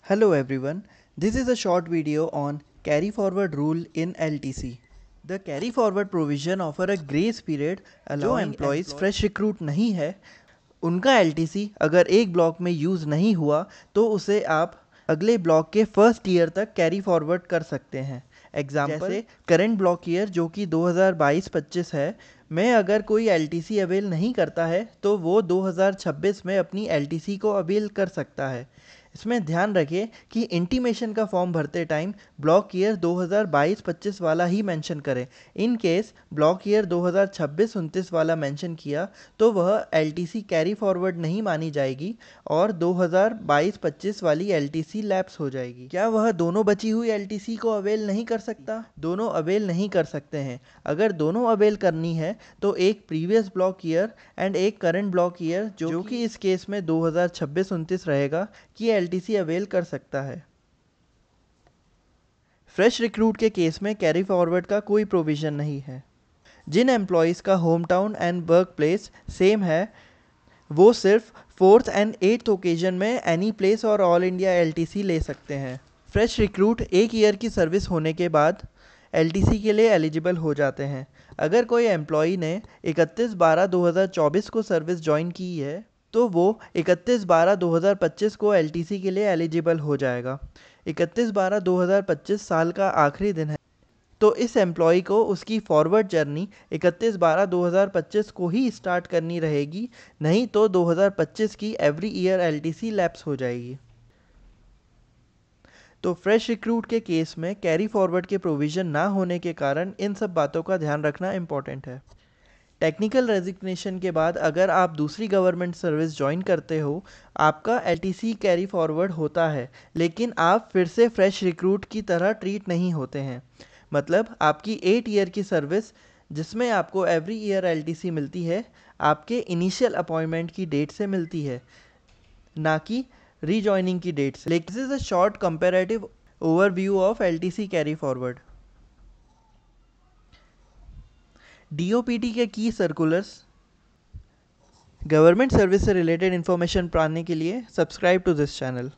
Hello everyone, this is a short video on carry forward rule in LTC. The carry forward provision offer a grace period जो employees fresh recruit नहीं है उनका LTC अगर एक block में use नहीं हुआ तो उसे आप अगले ब्लॉक के फर्स्ट ईयर तक कैरी फॉरवर्ड कर सकते हैं। एग्जाम्पल जैसे करंट ब्लॉक ईयर जो कि 2022-25 है में अगर कोई LTC अवेल नहीं करता है तो वो 2026 में अपनी LTC को अवेल कर सकता है। इसमें ध्यान रखें कि इंटीमेशन का फॉर्म भरते टाइम ब्लॉक ईयर 2022-25 वाला ही मेंशन करें। इन केस ब्लॉक ईयर 2026-29 वाला मेंशन किया तो वह LTC कैरी फॉरवर्ड नहीं मानी जाएगी और 2022-25 वाली LTC लैप्स हो जाएगी। क्या वह दोनों बची हुई LTC को अवेल नहीं कर सकता? दोनों अवेल नहीं कर सकते हैं। अगर दोनों अवेल करनी है तो एक प्रीवियस ब्लॉक ईयर एंड एक करंट ब्लॉक ईयर जो कि इस केस में 2026-29 रहेगा की LTC अवेल कर सकता है। फ्रेश रिक्रूट के केस में कैरी फॉरवर्ड का कोई प्रोविज़न नहीं है। जिन एम्प्लॉयज़ का home town and work place same है वो सिर्फ 4th एंड 8th ओकेजन में एनी प्लेस और ऑल इंडिया LTC ले सकते हैं। फ्रेश रिक्रूट एक ईयर की सर्विस होने के बाद LTC के लिए एलिजिबल हो जाते हैं। अगर कोई एम्प्लॉई ने 31/12/2024 को सर्विस ज्वाइन की है तो वो 31/12/2025 को LTC के लिए एलिजिबल हो जाएगा। 31/12/2025 साल का आखिरी दिन है तो इस एम्प्लॉई को उसकी फॉरवर्ड जर्नी 31/12/2025 को ही स्टार्ट करनी रहेगी, नहीं तो 2025 की एवरी ईयर LTC लैप्स हो जाएगी। तो फ्रेश रिक्रूट के केस में कैरी फॉरवर्ड के प्रोविज़न ना होने के कारण इन सब बातों का ध्यान रखना इम्पॉर्टेंट है। टेक्निकल रेजिग्नेशन के बाद अगर आप दूसरी गवर्नमेंट सर्विस ज्वाइन करते हो आपका LTC कैरी फॉरवर्ड होता है, लेकिन आप फिर से फ्रेश रिक्रूट की तरह ट्रीट नहीं होते हैं। मतलब आपकी 8 ईयर की सर्विस जिसमें आपको एवरी ईयर LTC मिलती है आपके इनिशियल अपॉइंटमेंट की डेट से मिलती है, ना कि रीजॉइनिंग की डेट से। This is a short comparative overview of LTC carry forward. DOPT के की सर्कुलर्स गवर्नमेंट सर्विस से रिलेटेड इन्फॉर्मेशन पाने के लिए सब्सक्राइब टू दिस चैनल।